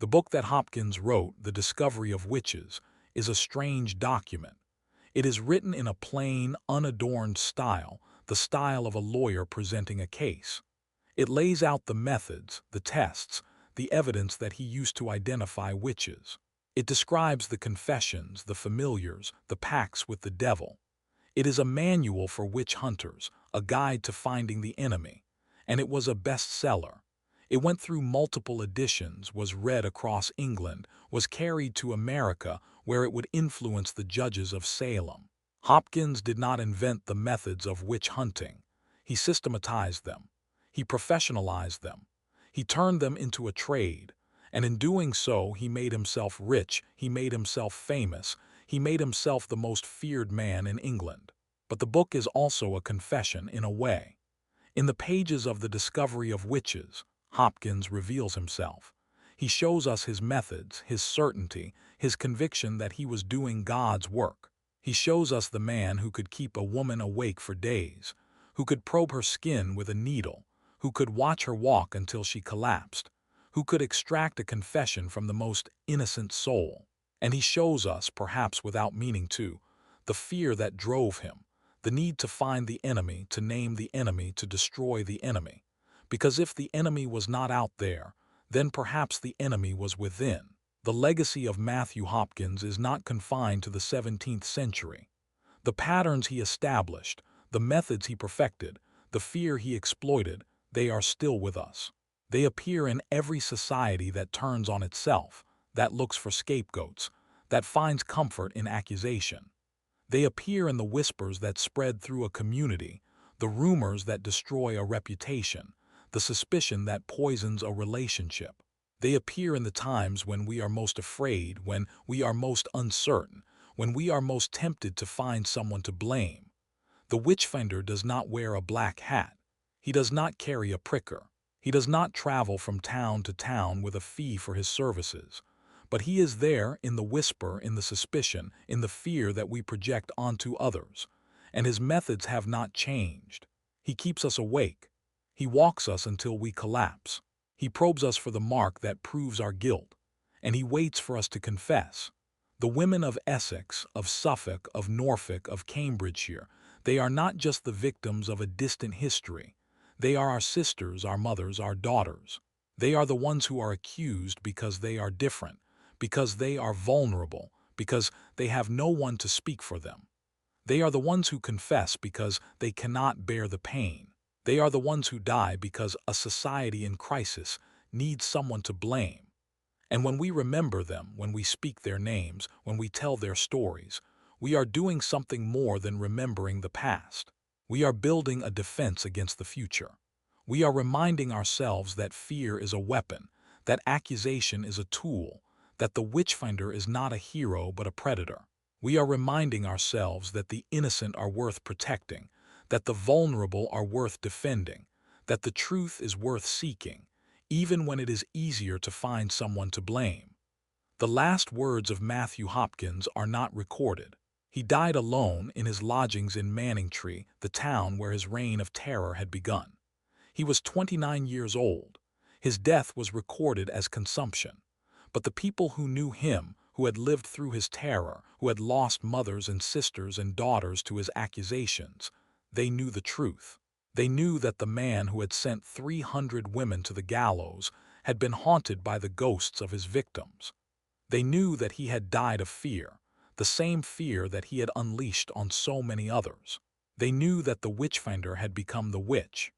The book that Hopkins wrote, The Discovery of Witches, is a strange document. It is written in a plain, unadorned style, the style of a lawyer presenting a case. It lays out the methods, the tests, the evidence that he used to identify witches. It describes the confessions, the familiars, the pacts with the devil. It is a manual for witch hunters, a guide to finding the enemy, and it was a bestseller. It went through multiple editions, was read across England, was carried to America, where it would influence the judges of Salem. Hopkins did not invent the methods of witch hunting. He systematized them. He professionalized them. He turned them into a trade, and in doing so, he made himself rich, he made himself famous, he made himself the most feared man in England. But the book is also a confession in a way. In the pages of The Discovery of Witches, Hopkins reveals himself. He shows us his methods, his certainty, his conviction that he was doing God's work. He shows us the man who could keep a woman awake for days, who could probe her skin with a needle, who could watch her walk until she collapsed, who could extract a confession from the most innocent soul. And he shows us, perhaps without meaning to, the fear that drove him, the need to find the enemy, to name the enemy, to destroy the enemy. Because if the enemy was not out there, then perhaps the enemy was within. The legacy of Matthew Hopkins is not confined to the 17th century. The patterns he established, the methods he perfected, the fear he exploited, they are still with us. They appear in every society that turns on itself, that looks for scapegoats, that finds comfort in accusation. They appear in the whispers that spread through a community, the rumors that destroy a reputation, the suspicion that poisons a relationship. They appear in the times when we are most afraid, when we are most uncertain, when we are most tempted to find someone to blame. The Witchfinder does not wear a black hat. He does not carry a pricker. He does not travel from town to town with a fee for his services. But he is there in the whisper, in the suspicion, in the fear that we project onto others. And his methods have not changed. He keeps us awake. He walks us until we collapse. He probes us for the mark that proves our guilt. And he waits for us to confess. The women of Essex, of Suffolk, of Norfolk, of Cambridgeshire, they are not just the victims of a distant history. They are our sisters, our mothers, our daughters. They are the ones who are accused because they are different, because they are vulnerable, because they have no one to speak for them. They are the ones who confess because they cannot bear the pain. They are the ones who die because a society in crisis needs someone to blame. And when we remember them, when we speak their names, when we tell their stories, we are doing something more than remembering the past. We are building a defense against the future. We are reminding ourselves that fear is a weapon, that accusation is a tool, that the Witchfinder is not a hero but a predator. We are reminding ourselves that the innocent are worth protecting, that the vulnerable are worth defending, that the truth is worth seeking, even when it is easier to find someone to blame. The last words of Matthew Hopkins are not recorded. He died alone in his lodgings in Manningtree, the town where his reign of terror had begun. He was 29 years old. His death was recorded as consumption. But the people who knew him, who had lived through his terror, who had lost mothers and sisters and daughters to his accusations, they knew the truth. They knew that the man who had sent 300 women to the gallows had been haunted by the ghosts of his victims. They knew that he had died of fear, the same fear that he had unleashed on so many others. They knew that the Witchfinder had become the witch.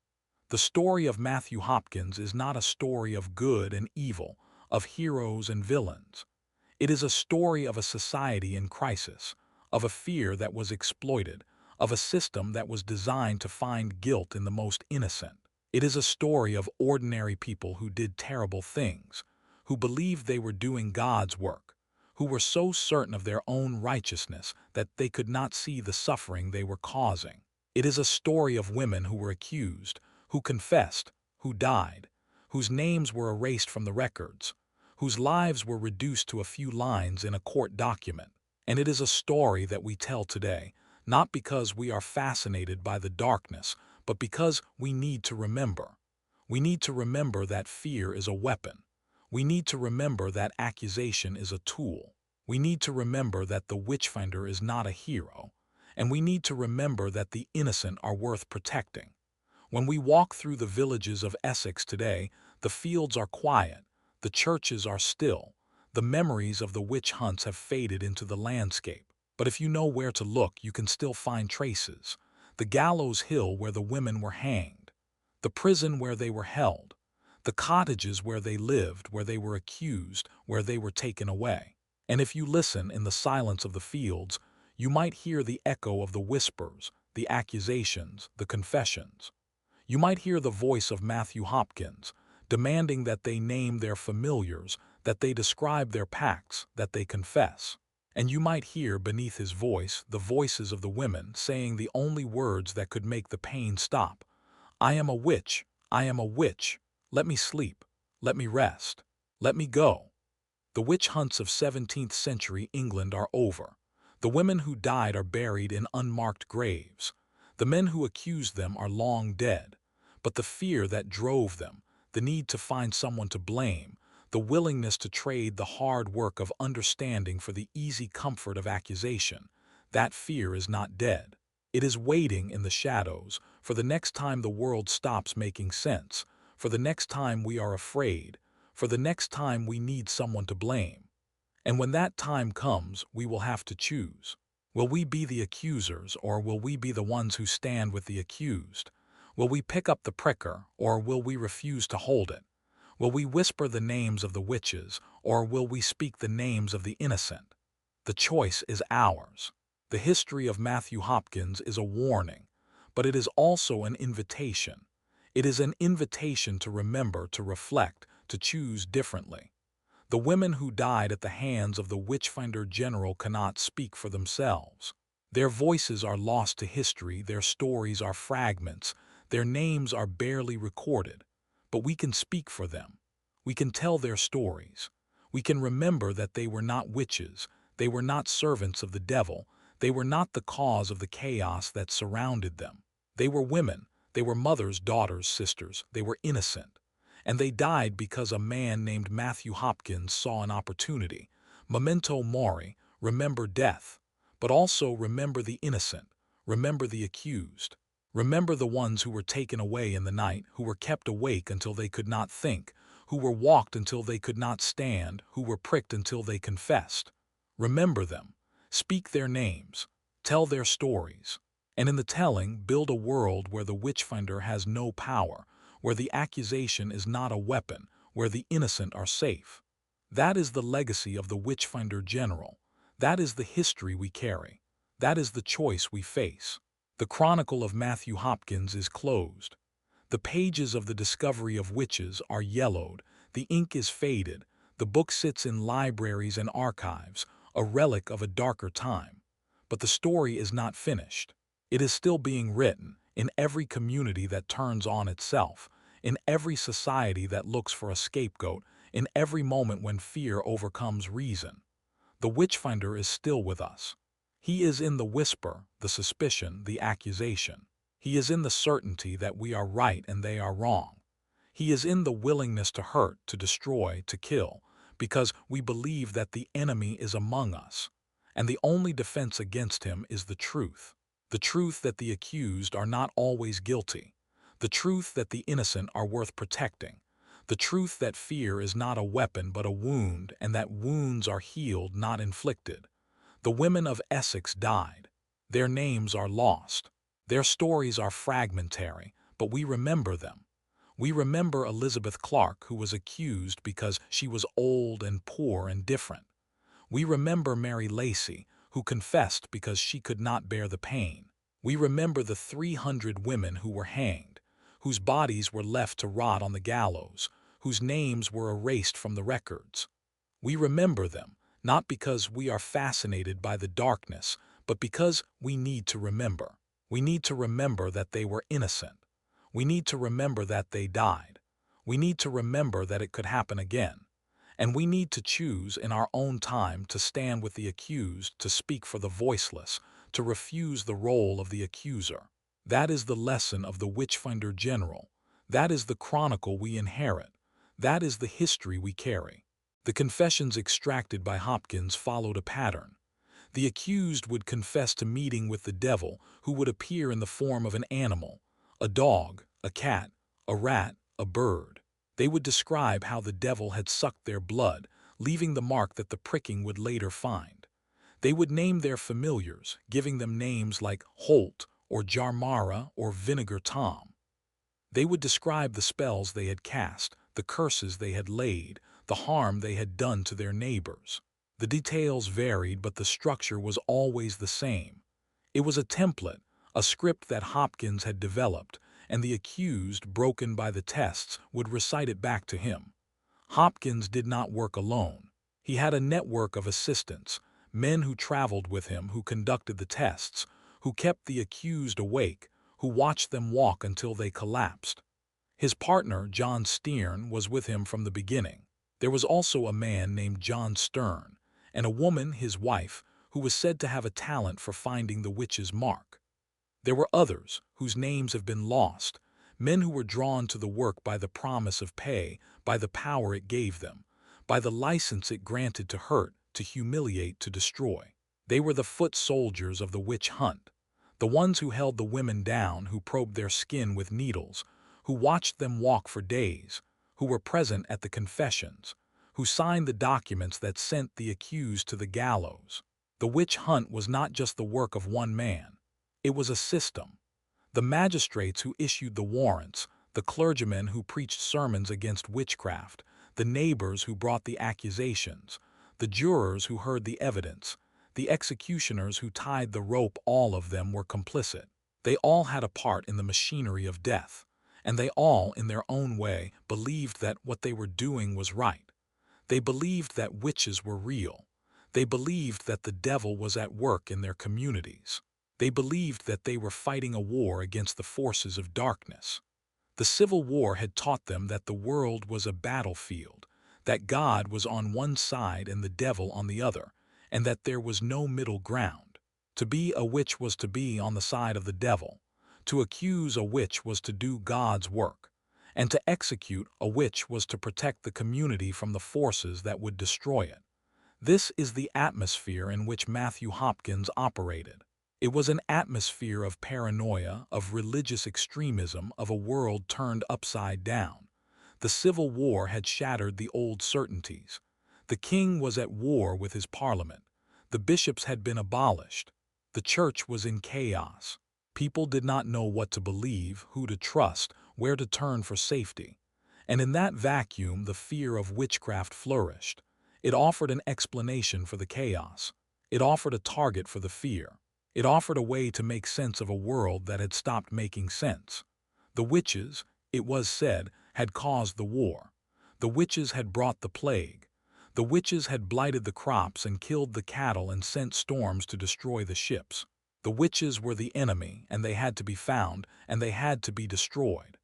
The story of Matthew Hopkins is not a story of good and evil, of heroes and villains. It is a story of a society in crisis, of a fear that was exploited, of a system that was designed to find guilt in the most innocent. It is a story of ordinary people who did terrible things, who believed they were doing God's work, who were so certain of their own righteousness that they could not see the suffering they were causing. It is a story of women who were accused, who confessed, who died, whose names were erased from the records, whose lives were reduced to a few lines in a court document. And it is a story that we tell today, not because we are fascinated by the darkness, but because we need to remember. We need to remember that fear is a weapon. We need to remember that accusation is a tool. We need to remember that the Witchfinder is not a hero. And we need to remember that the innocent are worth protecting. When we walk through the villages of Essex today, the fields are quiet, the churches are still, the memories of the witch hunts have faded into the landscape. But if you know where to look, you can still find traces. The gallows hill where the women were hanged, the prison where they were held, the cottages where they lived, where they were accused, where they were taken away. And if you listen in the silence of the fields, you might hear the echo of the whispers, the accusations, the confessions. You might hear the voice of Matthew Hopkins, demanding that they name their familiars, that they describe their pacts, that they confess. And you might hear beneath his voice the voices of the women saying the only words that could make the pain stop. I am a witch, I am a witch. Let me sleep, let me rest, let me go. The witch hunts of 17th century England are over. The women who died are buried in unmarked graves. The men who accused them are long dead. But the fear that drove them, the need to find someone to blame, the willingness to trade the hard work of understanding for the easy comfort of accusation, that fear is not dead. It is waiting in the shadows for the next time the world stops making sense, for the next time we are afraid, for the next time we need someone to blame. And when that time comes, we will have to choose. Will we be the accusers, or will we be the ones who stand with the accused? Will we pick up the pricker, or will we refuse to hold it? Will we whisper the names of the witches, or will we speak the names of the innocent? The choice is ours. The history of Matthew Hopkins is a warning, but it is also an invitation. It is an invitation to remember, to reflect, to choose differently. The women who died at the hands of the Witchfinder General cannot speak for themselves. Their voices are lost to history, their stories are fragments, their names are barely recorded. But we can speak for them. We can tell their stories. We can remember that they were not witches, they were not servants of the devil, they were not the cause of the chaos that surrounded them. They were women, they were mothers, daughters, sisters, they were innocent. And they died because a man named Matthew Hopkins saw an opportunity. Memento mori, remember death, but also remember the innocent, remember the accused. Remember the ones who were taken away in the night, who were kept awake until they could not think, who were walked until they could not stand, who were pricked until they confessed. Remember them, speak their names, tell their stories, and in the telling, build a world where the Witchfinder has no power, where the accusation is not a weapon, where the innocent are safe. That is the legacy of the Witchfinder General. That is the history we carry. That is the choice we face. The chronicle of Matthew Hopkins is closed. The pages of the discovery of witches are yellowed, the ink is faded, the book sits in libraries and archives, a relic of a darker time. But the story is not finished. It is still being written in every community that turns on itself, in every society that looks for a scapegoat, in every moment when fear overcomes reason. The Witchfinder is still with us. He is in the whisper, the suspicion, the accusation. He is in the certainty that we are right and they are wrong. He is in the willingness to hurt, to destroy, to kill, because we believe that the enemy is among us, and the only defense against him is the truth. The truth that the accused are not always guilty. The truth that the innocent are worth protecting. The truth that fear is not a weapon but a wound, and that wounds are healed, not inflicted. The women of Essex died. Their names are lost. Their stories are fragmentary, but we remember them. We remember Elizabeth Clark, who was accused because she was old and poor and different. We remember Mary Lacy, who confessed because she could not bear the pain. We remember the 300 women who were hanged, whose bodies were left to rot on the gallows, whose names were erased from the records. We remember them, not because we are fascinated by the darkness, but because we need to remember. We need to remember that they were innocent. We need to remember that they died. We need to remember that it could happen again. And we need to choose in our own time to stand with the accused, to speak for the voiceless, to refuse the role of the accuser. That is the lesson of the Witchfinder General. That is the chronicle we inherit. That is the history we carry. The confessions extracted by Hopkins followed a pattern. The accused would confess to meeting with the devil, who would appear in the form of an animal, a dog, a cat, a rat, a bird. They would describe how the devil had sucked their blood, leaving the mark that the pricking would later find. They would name their familiars, giving them names like Holt or Jarmara or Vinegar Tom. They would describe the spells they had cast, the curses they had laid, the harm they had done to their neighbors. The details varied, but the structure was always the same. It was a template, a script that Hopkins had developed, and the accused, broken by the tests, would recite it back to him. Hopkins did not work alone. He had a network of assistants, men who traveled with him, who conducted the tests, who kept the accused awake, who watched them walk until they collapsed. His partner, John Stearn, was with him from the beginning. There was also a man named John Stern, and a woman, his wife, who was said to have a talent for finding the witch's mark. There were others, whose names have been lost, men who were drawn to the work by the promise of pay, by the power it gave them, by the license it granted to hurt, to humiliate, to destroy. They were the foot soldiers of the witch hunt, the ones who held the women down, who probed their skin with needles, who watched them walk for days, who were present at the confessions, who signed the documents that sent the accused to the gallows. The witch hunt was not just the work of one man. It was a system. The magistrates who issued the warrants, the clergymen who preached sermons against witchcraft, the neighbors who brought the accusations, the jurors who heard the evidence, the executioners who tied the rope, all of them were complicit. They all had a part in the machinery of death, and they all, in their own way, believed that what they were doing was right. They believed that witches were real. They believed that the devil was at work in their communities. They believed that they were fighting a war against the forces of darkness. The Civil War had taught them that the world was a battlefield, that God was on one side and the devil on the other, and that there was no middle ground. To be a witch was to be on the side of the devil. To accuse a witch was to do God's work, and to execute a witch was to protect the community from the forces that would destroy it. This is the atmosphere in which Matthew Hopkins operated. It was an atmosphere of paranoia, of religious extremism, of a world turned upside down. The Civil War had shattered the old certainties. The king was at war with his parliament. The bishops had been abolished. The church was in chaos. People did not know what to believe, who to trust, where to turn for safety. And in that vacuum, the fear of witchcraft flourished. It offered an explanation for the chaos. It offered a target for the fear. It offered a way to make sense of a world that had stopped making sense. The witches, it was said, had caused the war. The witches had brought the plague. The witches had blighted the crops and killed the cattle and sent storms to destroy the ships. The witches were the enemy, and they had to be found, and they had to be destroyed.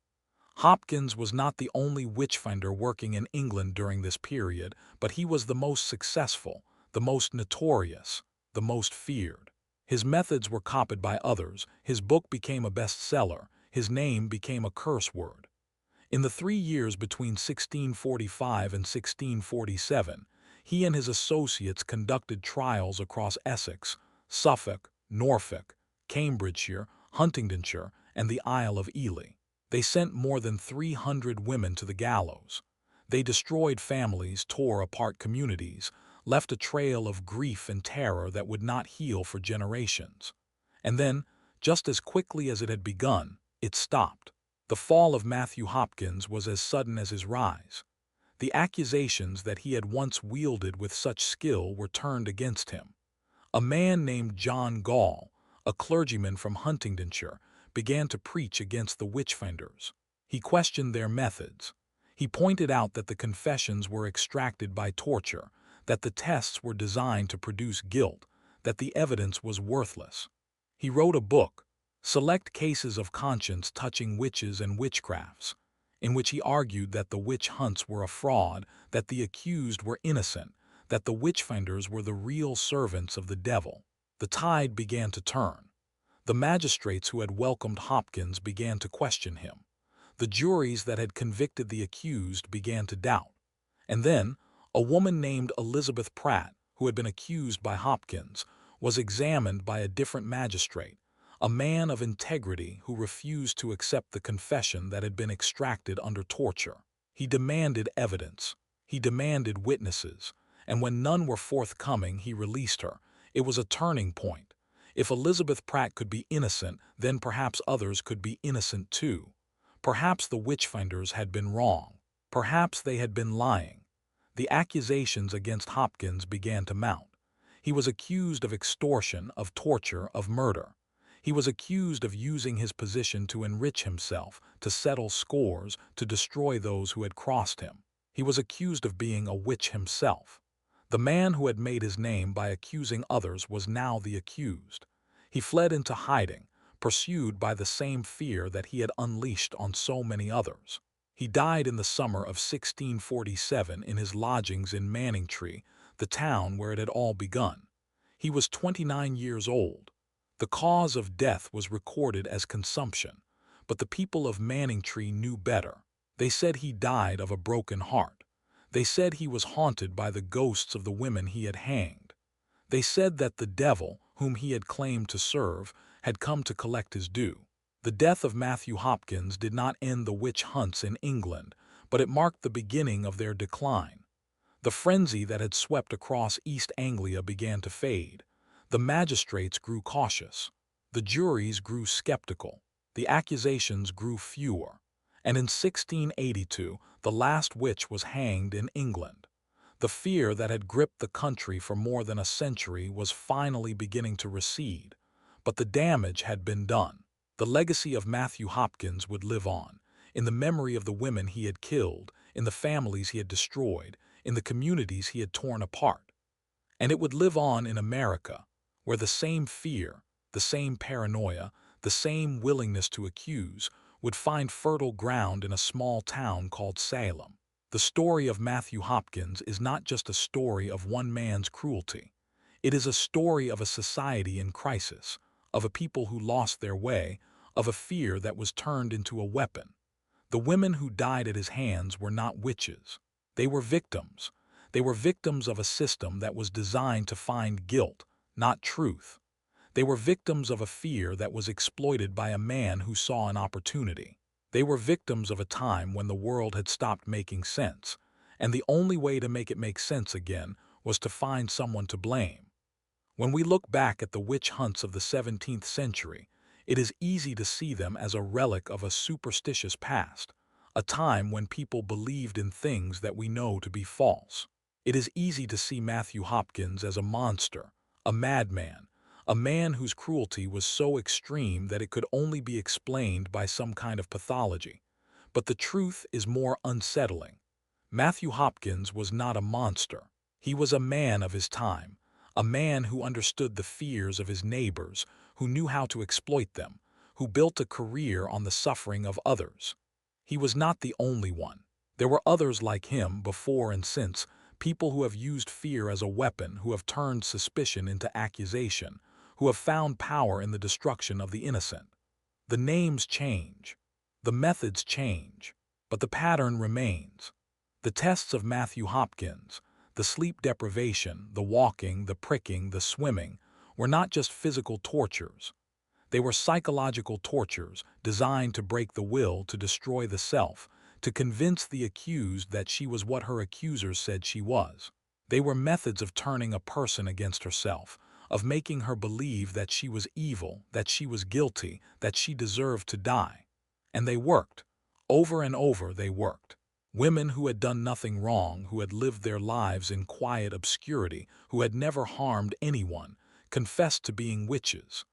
Hopkins was not the only witchfinder working in England during this period, but he was the most successful, the most notorious, the most feared. His methods were copied by others, his book became a bestseller, his name became a curse word. In the 3 years between 1645 and 1647, he and his associates conducted trials across Essex, Suffolk, Norfolk, Cambridgeshire, Huntingdonshire, and the Isle of Ely. They sent more than 300 women to the gallows. They destroyed families, tore apart communities, left a trail of grief and terror that would not heal for generations. And then, just as quickly as it had begun, it stopped. The fall of Matthew Hopkins was as sudden as his rise. The accusations that he had once wielded with such skill were turned against him. A man named John Gall, a clergyman from Huntingdonshire, began to preach against the witchfinders. He questioned their methods. He pointed out that the confessions were extracted by torture, that the tests were designed to produce guilt, that the evidence was worthless. He wrote a book, Select Cases of Conscience Touching Witches and Witchcrafts, in which he argued that the witch hunts were a fraud, that the accused were innocent, that the witchfinders were the real servants of the devil. The tide began to turn. The magistrates who had welcomed Hopkins began to question him. The juries that had convicted the accused began to doubt. And then, a woman named Elizabeth Pratt, who had been accused by Hopkins, was examined by a different magistrate, a man of integrity who refused to accept the confession that had been extracted under torture. He demanded evidence. He demanded witnesses. And when none were forthcoming, he released her. It was a turning point. If Elizabeth Pratt could be innocent, then perhaps others could be innocent too. Perhaps the witchfinders had been wrong. Perhaps they had been lying. The accusations against Hopkins began to mount. He was accused of extortion, of torture, of murder. He was accused of using his position to enrich himself, to settle scores, to destroy those who had crossed him. He was accused of being a witch himself. The man who had made his name by accusing others was now the accused. He fled into hiding, pursued by the same fear that he had unleashed on so many others. He died in the summer of 1647 in his lodgings in Manningtree, the town where it had all begun. He was 29 years old. The cause of death was recorded as consumption, but the people of Manningtree knew better. They said he died of a broken heart. They said he was haunted by the ghosts of the women he had hanged. They said that the devil, whom he had claimed to serve, had come to collect his due. The death of Matthew Hopkins did not end the witch hunts in England, but it marked the beginning of their decline. The frenzy that had swept across East Anglia began to fade. The magistrates grew cautious. The juries grew skeptical. The accusations grew fewer. And in 1682, the last witch was hanged in England. The fear that had gripped the country for more than a century was finally beginning to recede. But the damage had been done. The legacy of Matthew Hopkins would live on, in the memory of the women he had killed, in the families he had destroyed, in the communities he had torn apart. And it would live on in America, where the same fear, the same paranoia, the same willingness to accuse would find fertile ground in a small town called Salem. The story of Matthew Hopkins is not just a story of one man's cruelty. It is a story of a society in crisis, of a people who lost their way, of a fear that was turned into a weapon. The women who died at his hands were not witches. They were victims. They were victims of a system that was designed to find guilt, not truth. They were victims of a fear that was exploited by a man who saw an opportunity. They were victims of a time when the world had stopped making sense, and the only way to make it make sense again was to find someone to blame. When we look back at the witch hunts of the 17th century, it is easy to see them as a relic of a superstitious past, a time when people believed in things that we know to be false. It is easy to see Matthew Hopkins as a monster, a madman, a man whose cruelty was so extreme that it could only be explained by some kind of pathology. But the truth is more unsettling. Matthew Hopkins was not a monster. He was a man of his time, a man who understood the fears of his neighbors, who knew how to exploit them, who built a career on the suffering of others. He was not the only one. There were others like him before and since, people who have used fear as a weapon, who have turned suspicion into accusation, who have found power in the destruction of the innocent. The names change. The methods change. But the pattern remains. The tests of Matthew Hopkins, the sleep deprivation, the walking, the pricking, the swimming, were not just physical tortures. They were psychological tortures designed to break the will, to destroy the self, to convince the accused that she was what her accusers said she was. They were methods of turning a person against herself, of making her believe that she was evil, that she was guilty, that she deserved to die. And they worked. Over and over they worked. Women who had done nothing wrong, who had lived their lives in quiet obscurity, who had never harmed anyone, confessed to being witches.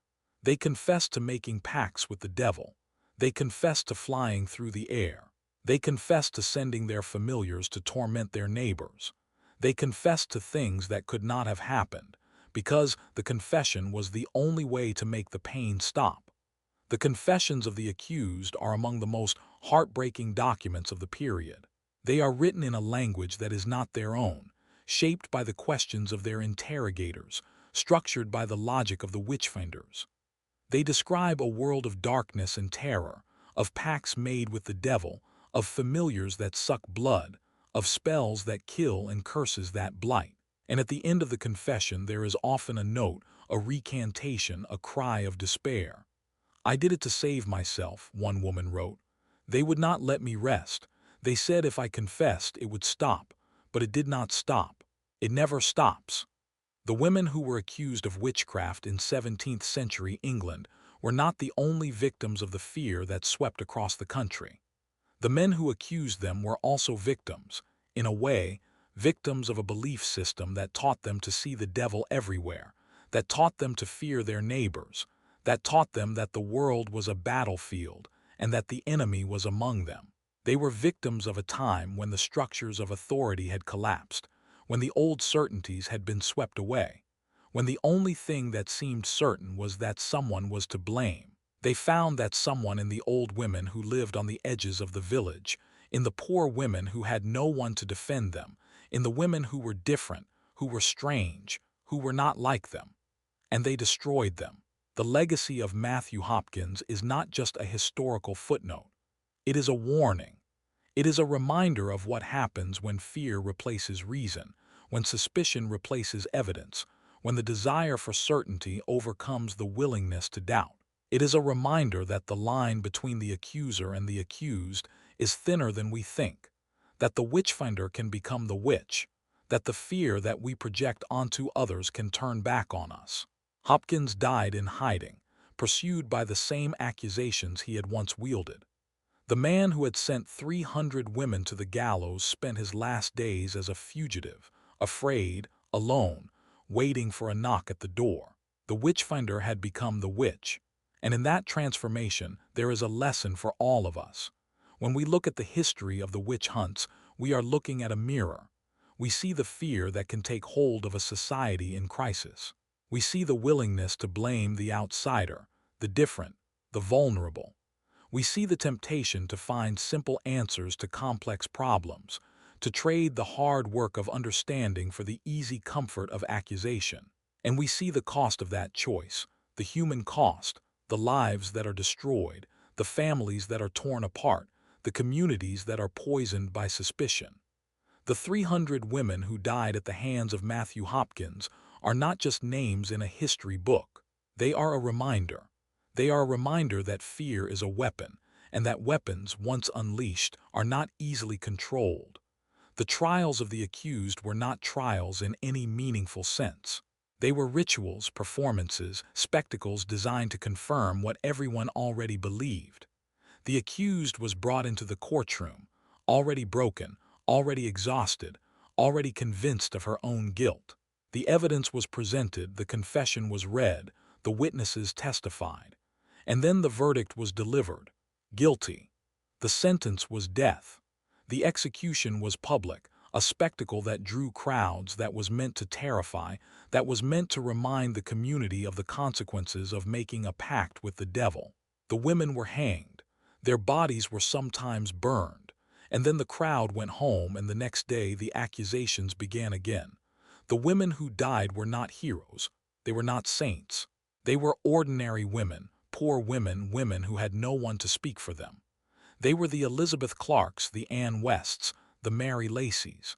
They confessed to making pacts with the devil. They confessed to flying through the air. They confessed to sending their familiars to torment their neighbors. They confessed to things that could not have happened, because the confession was the only way to make the pain stop. The confessions of the accused are among the most heartbreaking documents of the period. They are written in a language that is not their own, shaped by the questions of their interrogators, structured by the logic of the witchfinders. They describe a world of darkness and terror, of pacts made with the devil, of familiars that suck blood, of spells that kill and curses that blight. And at the end of the confession there is often a note, a recantation, a cry of despair. "I did it to save myself," one woman wrote. "They would not let me rest. They said if I confessed it would stop, but it did not stop. It never stops." The women who were accused of witchcraft in 17th century England were not the only victims of the fear that swept across the country. The men who accused them were also victims, in a way, victims of a belief system that taught them to see the devil everywhere, that taught them to fear their neighbors, that taught them that the world was a battlefield and that the enemy was among them. They were victims of a time when the structures of authority had collapsed, when the old certainties had been swept away, when the only thing that seemed certain was that someone was to blame. They found that someone in the old women who lived on the edges of the village, in the poor women who had no one to defend them, in the women who were different, who were strange, who were not like them. And they destroyed them. The legacy of Matthew Hopkins is not just a historical footnote. It is a warning. It is a reminder of what happens when fear replaces reason, when suspicion replaces evidence, when the desire for certainty overcomes the willingness to doubt. It is a reminder that the line between the accuser and the accused is thinner than we think, that the witchfinder can become the witch, that the fear that we project onto others can turn back on us. Hopkins died in hiding, pursued by the same accusations he had once wielded. The man who had sent 300 women to the gallows spent his last days as a fugitive, afraid, alone, waiting for a knock at the door. The witchfinder had become the witch, and in that transformation there is a lesson for all of us. When we look at the history of the witch hunts, we are looking at a mirror. We see the fear that can take hold of a society in crisis. We see the willingness to blame the outsider, the different, the vulnerable. We see the temptation to find simple answers to complex problems, to trade the hard work of understanding for the easy comfort of accusation. And we see the cost of that choice, the human cost, the lives that are destroyed, the families that are torn apart, the communities that are poisoned by suspicion. The 300 women who died at the hands of Matthew Hopkins are not just names in a history book. They are a reminder. They are a reminder that fear is a weapon, and that weapons, once unleashed, are not easily controlled. The trials of the accused were not trials in any meaningful sense. They were rituals, performances, spectacles designed to confirm what everyone already believed. The accused was brought into the courtroom, already broken, already exhausted, already convinced of her own guilt. The evidence was presented, the confession was read, the witnesses testified. And then the verdict was delivered. Guilty. The sentence was death. The execution was public, a spectacle that drew crowds, that was meant to terrify, that was meant to remind the community of the consequences of making a pact with the devil. The women were hanged. Their bodies were sometimes burned. And then the crowd went home, and the next day the accusations began again. The women who died were not heroes. They were not saints. They were ordinary women, poor women, women who had no one to speak for them. They were the Elizabeth Clarks, the Anne Wests, the Mary Lacys.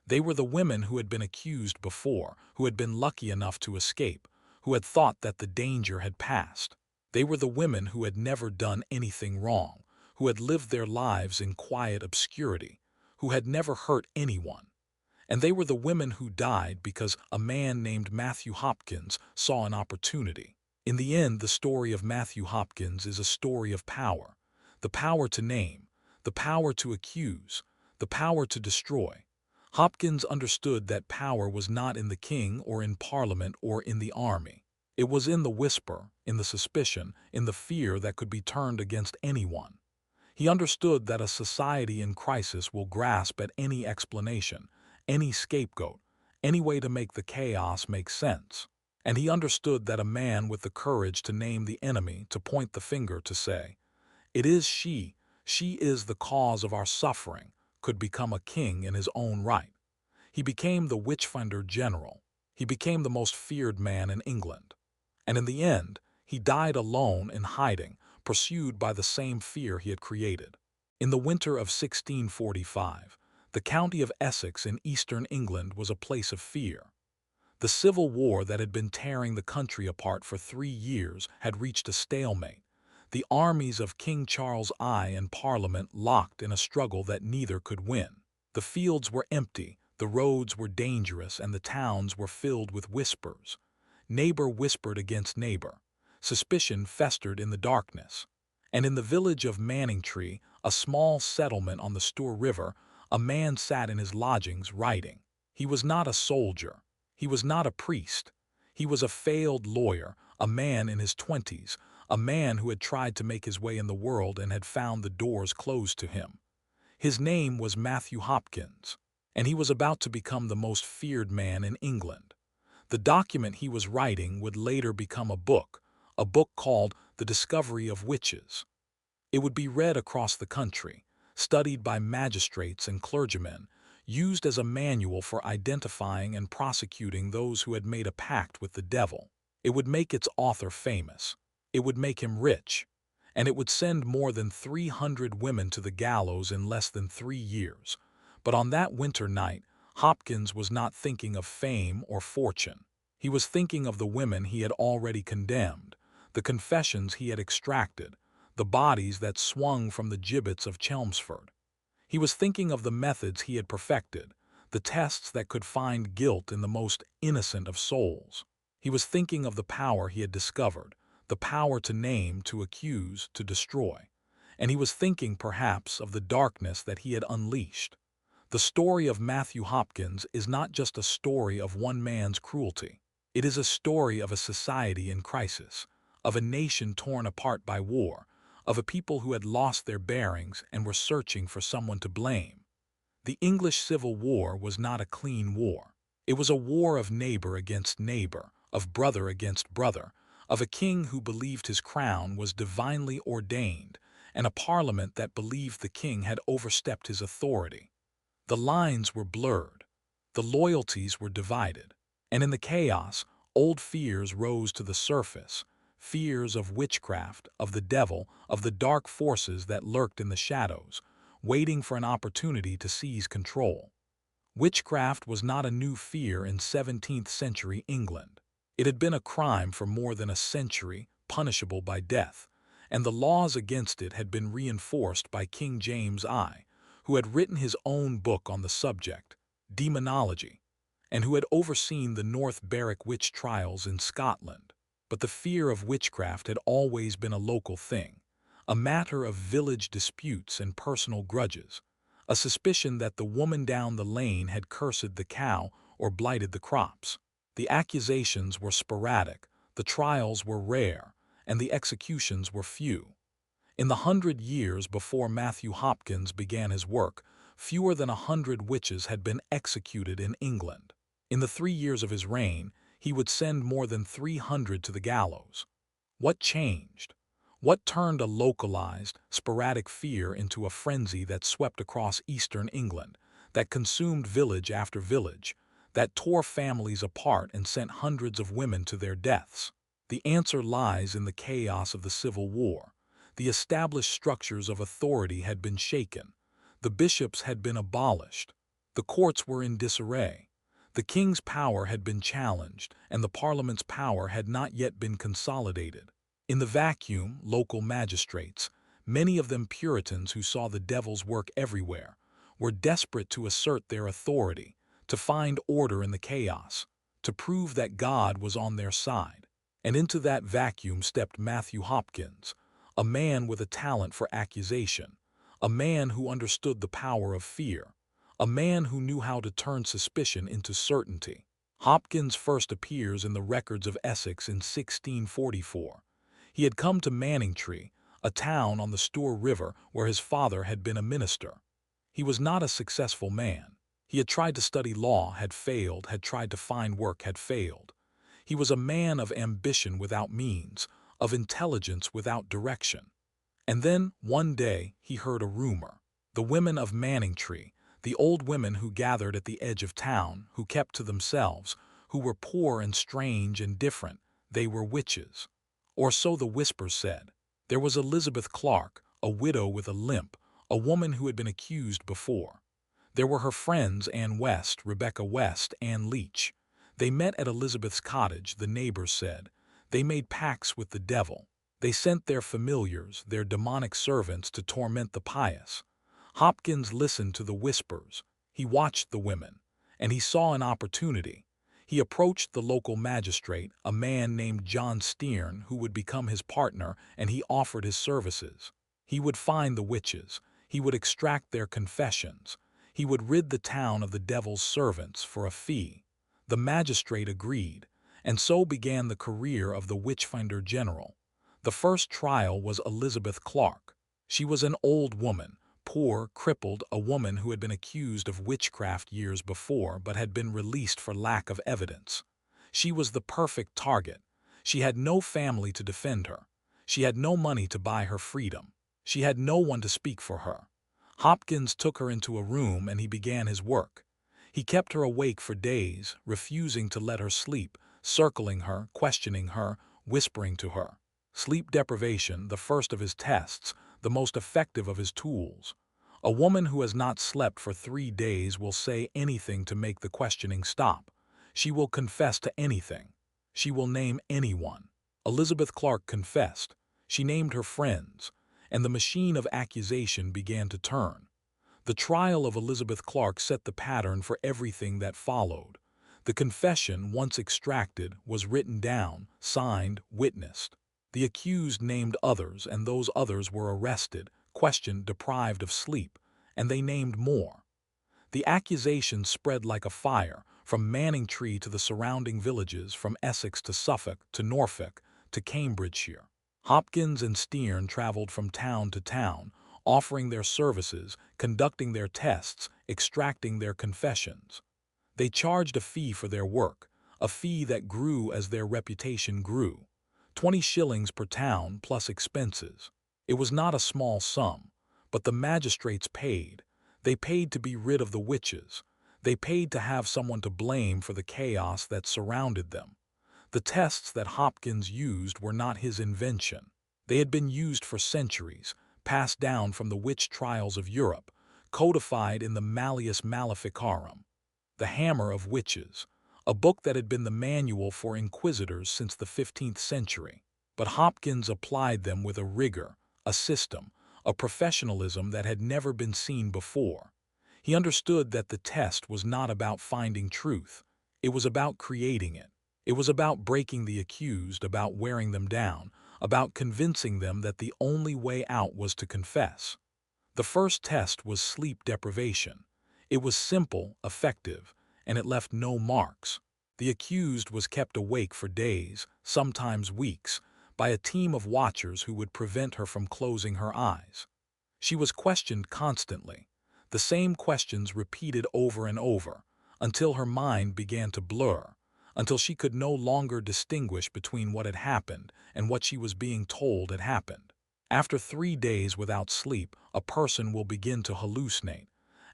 They were the women who had been accused before, who had been lucky enough to escape, who had thought that the danger had passed. They were the women who had never done anything wrong, who had lived their lives in quiet obscurity, who had never hurt anyone. And they were the women who died because a man named Matthew Hopkins saw an opportunity. In the end, the story of Matthew Hopkins is a story of power. The power to name, the power to accuse, the power to destroy. Hopkins understood that power was not in the king or in Parliament or in the army. It was in the whisper, in the suspicion, in the fear that could be turned against anyone. He understood that a society in crisis will grasp at any explanation, any scapegoat, any way to make the chaos make sense. And he understood that a man with the courage to name the enemy, to point the finger, to say, "It is she is the cause of our suffering," could become a king in his own right. He became the Witchfinder General. He became the most feared man in England. And in the end, he died alone in hiding, pursued by the same fear he had created. In the winter of 1645, the county of Essex in eastern England was a place of fear. The civil war that had been tearing the country apart for 3 years had reached a stalemate, the armies of King Charles I and Parliament locked in a struggle that neither could win. The fields were empty, the roads were dangerous, and the towns were filled with whispers. Neighbor whispered against neighbor. Suspicion festered in the darkness. And in the village of Manningtree, a small settlement on the Stour River, a man sat in his lodgings writing. He was not a soldier. He was not a priest. He was a failed lawyer, a man in his 20s, a man who had tried to make his way in the world and had found the doors closed to him. His name was Matthew Hopkins, and he was about to become the most feared man in England. The document he was writing would later become a book called The Discovery of Witches. It would be read across the country, studied by magistrates and clergymen, used as a manual for identifying and prosecuting those who had made a pact with the devil. It would make its author famous. It would make him rich. And it would send more than 300 women to the gallows in less than 3 years. But on that winter night, Hopkins was not thinking of fame or fortune. He was thinking of the women he had already condemned, the confessions he had extracted, the bodies that swung from the gibbets of Chelmsford. He was thinking of the methods he had perfected, the tests that could find guilt in the most innocent of souls. He was thinking of the power he had discovered, the power to name, to accuse, to destroy. And he was thinking, perhaps, of the darkness that he had unleashed. The story of Matthew Hopkins is not just a story of one man's cruelty. It is a story of a society in crisis, of a nation torn apart by war, of a people who had lost their bearings and were searching for someone to blame. The English Civil War was not a clean war. It was a war of neighbor against neighbor, of brother against brother, of a king who believed his crown was divinely ordained, and a parliament that believed the king had overstepped his authority. The lines were blurred. The loyalties were divided. And in the chaos, old fears rose to the surface. Fears of witchcraft, of the devil, of the dark forces that lurked in the shadows, waiting for an opportunity to seize control. Witchcraft was not a new fear in 17th century England. It had been a crime for more than a century, punishable by death, and the laws against it had been reinforced by King James I, who had written his own book on the subject, Demonology, and who had overseen the North Berwick witch trials in Scotland. But the fear of witchcraft had always been a local thing, a matter of village disputes and personal grudges, a suspicion that the woman down the lane had cursed the cow or blighted the crops. The accusations were sporadic, the trials were rare, and the executions were few. In the 100 years before Matthew Hopkins began his work, fewer than 100 witches had been executed in England. In the 3 years of his reign, he would send more than 300 to the gallows. What changed? What turned a localized, sporadic fear into a frenzy that swept across eastern England, that consumed village after village, that tore families apart and sent hundreds of women to their deaths? The answer lies in the chaos of the Civil War. The established structures of authority had been shaken. The bishops had been abolished. The courts were in disarray. The king's power had been challenged, and the parliament's power had not yet been consolidated. In the vacuum, local magistrates, many of them Puritans who saw the devil's work everywhere, were desperate to assert their authority, to find order in the chaos, to prove that God was on their side. And into that vacuum stepped Matthew Hopkins, a man with a talent for accusation, a man who understood the power of fear, a man who knew how to turn suspicion into certainty. Hopkins first appears in the records of Essex in 1644. He had come to Manningtree, a town on the Stour River where his father had been a minister. He was not a successful man. He had tried to study law, had failed, had tried to find work, had failed. He was a man of ambition without means, of intelligence without direction. And then, one day, he heard a rumor. The women of Manningtree, the old women who gathered at the edge of town, who kept to themselves, who were poor and strange and different, they were witches. Or so the whispers said. There was Elizabeth Clark, a widow with a limp, a woman who had been accused before. There were her friends Ann West, Rebecca West, Ann Leach. They met at Elizabeth's cottage, the neighbors said. They made pacts with the devil. They sent their familiars, their demonic servants, to torment the pious. Hopkins listened to the whispers. He watched the women, and he saw an opportunity. He approached the local magistrate, a man named John Stearn, who would become his partner, and he offered his services. He would find the witches. He would extract their confessions. He would rid the town of the devil's servants for a fee. The magistrate agreed, and so began the career of the Witchfinder General. The first trial was Elizabeth Clark. She was an old woman, poor, crippled, a woman who had been accused of witchcraft years before but had been released for lack of evidence. She was the perfect target. She had no family to defend her. She had no money to buy her freedom. She had no one to speak for her. Hopkins took her into a room and he began his work. He kept her awake for days, refusing to let her sleep, circling her, questioning her, whispering to her. Sleep deprivation, the first of his tests, the most effective of his tools. A woman who has not slept for 3 days will say anything to make the questioning stop. She will confess to anything. She will name anyone. Elizabeth Clark confessed. She named her friends, and the machine of accusation began to turn. The trial of Elizabeth Clark set the pattern for everything that followed. The confession, once extracted, was written down, signed, witnessed. The accused named others, and those others were arrested, questioned, deprived of sleep, and they named more. The accusations spread like a fire, from Manningtree to the surrounding villages, from Essex to Suffolk to Norfolk to Cambridgeshire. Hopkins and Stearn traveled from town to town, offering their services, conducting their tests, extracting their confessions. They charged a fee for their work, a fee that grew as their reputation grew. 20 shillings per town plus expenses. It was not a small sum, but the magistrates paid. They paid to be rid of the witches. They paid to have someone to blame for the chaos that surrounded them. The tests that Hopkins used were not his invention. They had been used for centuries, passed down from the witch trials of Europe, codified in the Malleus Maleficarum, the Hammer of Witches, a book that had been the manual for inquisitors since the 15th century. But Hopkins applied them with a rigor, a system, a professionalism that had never been seen before. He understood that the test was not about finding truth. It was about creating it. It was about breaking the accused, about wearing them down, about convincing them that the only way out was to confess. The first test was sleep deprivation. It was simple, effective, and it left no marks. The accused was kept awake for days, sometimes weeks, by a team of watchers who would prevent her from closing her eyes. She was questioned constantly, the same questions repeated over and over, until her mind began to blur, until she could no longer distinguish between what had happened and what she was being told had happened. After 3 days without sleep, a person will begin to hallucinate.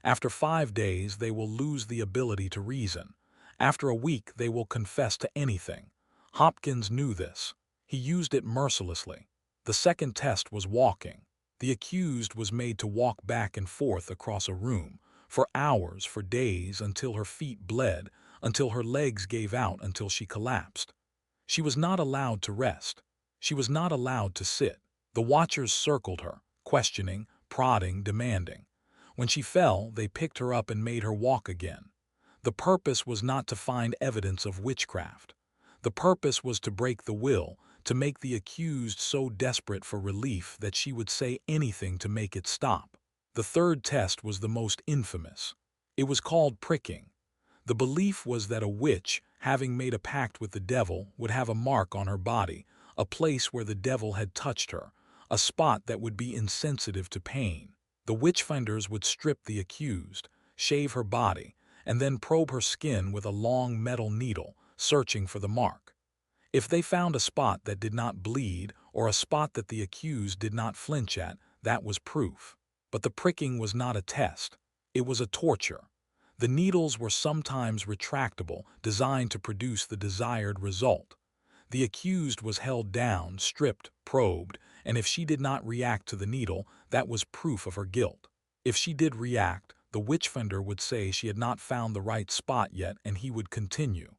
After 5 days, they will lose the ability to reason. After a week, they will confess to anything. Hopkins knew this. He used it mercilessly. The second test was walking. The accused was made to walk back and forth across a room, for hours, for days, until her feet bled, until her legs gave out, until she collapsed. She was not allowed to rest. She was not allowed to sit. The watchers circled her, questioning, prodding, demanding. When she fell, they picked her up and made her walk again. The purpose was not to find evidence of witchcraft. The purpose was to break the will, to make the accused so desperate for relief that she would say anything to make it stop. The third test was the most infamous. It was called pricking. The belief was that a witch, having made a pact with the devil, would have a mark on her body, a place where the devil had touched her, a spot that would be insensitive to pain. The witchfinders would strip the accused, shave her body, and then probe her skin with a long metal needle, searching for the mark. If they found a spot that did not bleed or a spot that the accused did not flinch at, that was proof. But the pricking was not a test. It was a torture. The needles were sometimes retractable, designed to produce the desired result. The accused was held down, stripped, probed, and if she did not react to the needle, that was proof of her guilt. If she did react, the witchfinder would say she had not found the right spot yet, and he would continue.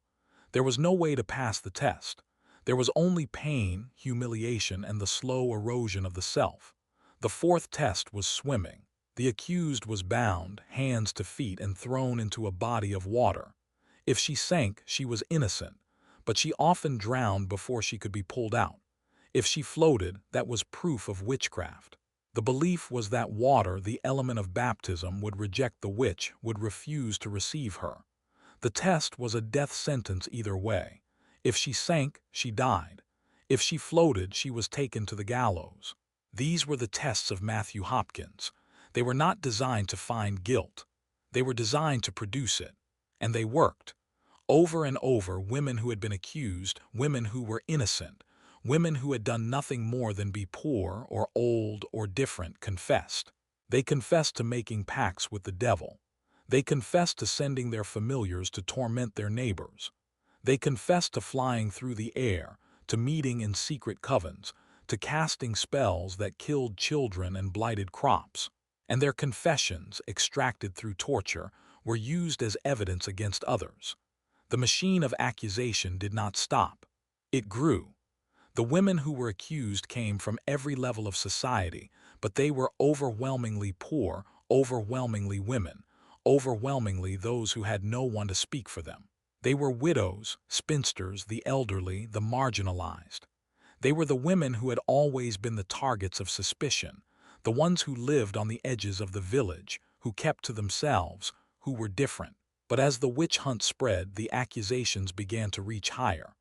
There was no way to pass the test. There was only pain, humiliation, and the slow erosion of the self. The fourth test was swimming. The accused was bound, hands to feet, and thrown into a body of water. If she sank, she was innocent, but she often drowned before she could be pulled out. If she floated, that was proof of witchcraft. The belief was that water, the element of baptism, would reject the witch, would refuse to receive her. The test was a death sentence either way. If she sank, she died. If she floated, she was taken to the gallows. These were the tests of Matthew Hopkins. They were not designed to find guilt. They were designed to produce it. And they worked. Over and over, women who had been accused, women who were innocent, women who had done nothing more than be poor or old or different, confessed. They confessed to making pacts with the devil. They confessed to sending their familiars to torment their neighbors. They confessed to flying through the air, to meeting in secret covens, to casting spells that killed children and blighted crops. And their confessions, extracted through torture, were used as evidence against others. The machine of accusation did not stop. It grew. The women who were accused came from every level of society, but they were overwhelmingly poor, overwhelmingly women, overwhelmingly those who had no one to speak for them. They were widows, spinsters, the elderly, the marginalized. They were the women who had always been the targets of suspicion, the ones who lived on the edges of the village, who kept to themselves, who were different. But as the witch hunt spread, the accusations began to reach higher.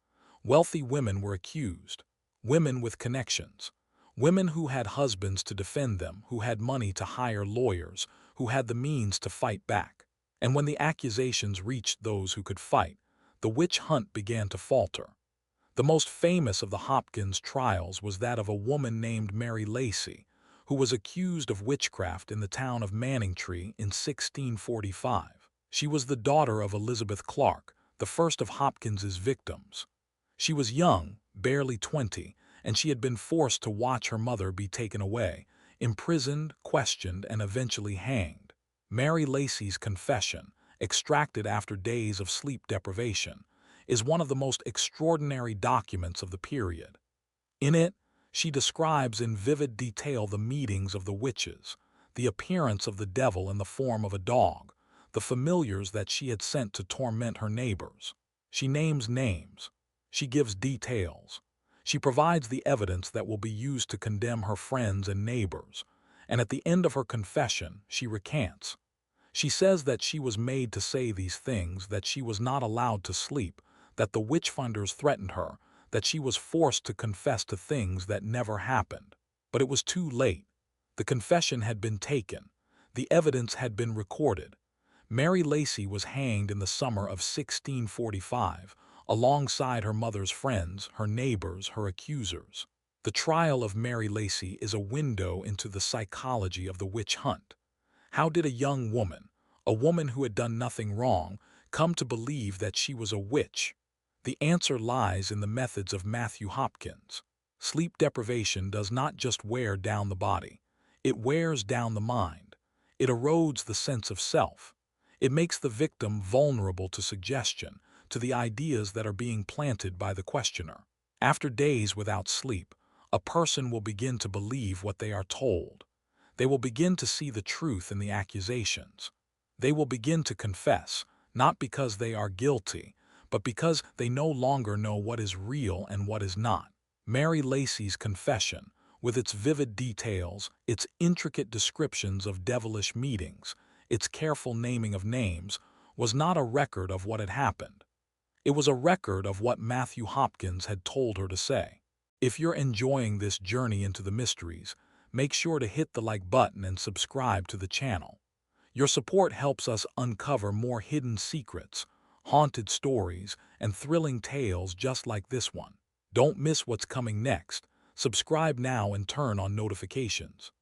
Wealthy women were accused, women with connections, women who had husbands to defend them, who had money to hire lawyers, who had the means to fight back. And when the accusations reached those who could fight, the witch hunt began to falter. The most famous of the Hopkins trials was that of a woman named Mary Lacy, who was accused of witchcraft in the town of Manningtree in 1645. She was the daughter of Elizabeth Clark, the first of Hopkins's victims. She was young, barely 20, and she had been forced to watch her mother be taken away, imprisoned, questioned, and eventually hanged. Mary Lacy's confession, extracted after days of sleep deprivation, is one of the most extraordinary documents of the period. In it, she describes in vivid detail the meetings of the witches, the appearance of the devil in the form of a dog, the familiars that she had sent to torment her neighbors. She names names. She gives details. She provides the evidence that will be used to condemn her friends and neighbors. And at the end of her confession, she recants. She says that she was made to say these things, that she was not allowed to sleep, that the witchfinders threatened her, that she was forced to confess to things that never happened. But it was too late. The confession had been taken. The evidence had been recorded. Mary Lacy was hanged in the summer of 1645, alongside her mother's friends, her neighbors, her accusers. The trial of Mary Lacy is a window into the psychology of the witch hunt. How did a young woman, a woman who had done nothing wrong, come to believe that she was a witch? The answer lies in the methods of Matthew Hopkins. Sleep deprivation does not just wear down the body. It wears down the mind. It erodes the sense of self. It makes the victim vulnerable to suggestion, to the ideas that are being planted by the questioner. After days without sleep, a person will begin to believe what they are told. They will begin to see the truth in the accusations. They will begin to confess, not because they are guilty, but because they no longer know what is real and what is not. Mary Lacy's confession, with its vivid details, its intricate descriptions of devilish meetings, its careful naming of names, was not a record of what had happened. It was a record of what Matthew Hopkins had told her to say. If you're enjoying this journey into the mysteries, make sure to hit the like button and subscribe to the channel. Your support helps us uncover more hidden secrets, haunted stories, and thrilling tales just like this one. Don't miss what's coming next. Subscribe now and turn on notifications.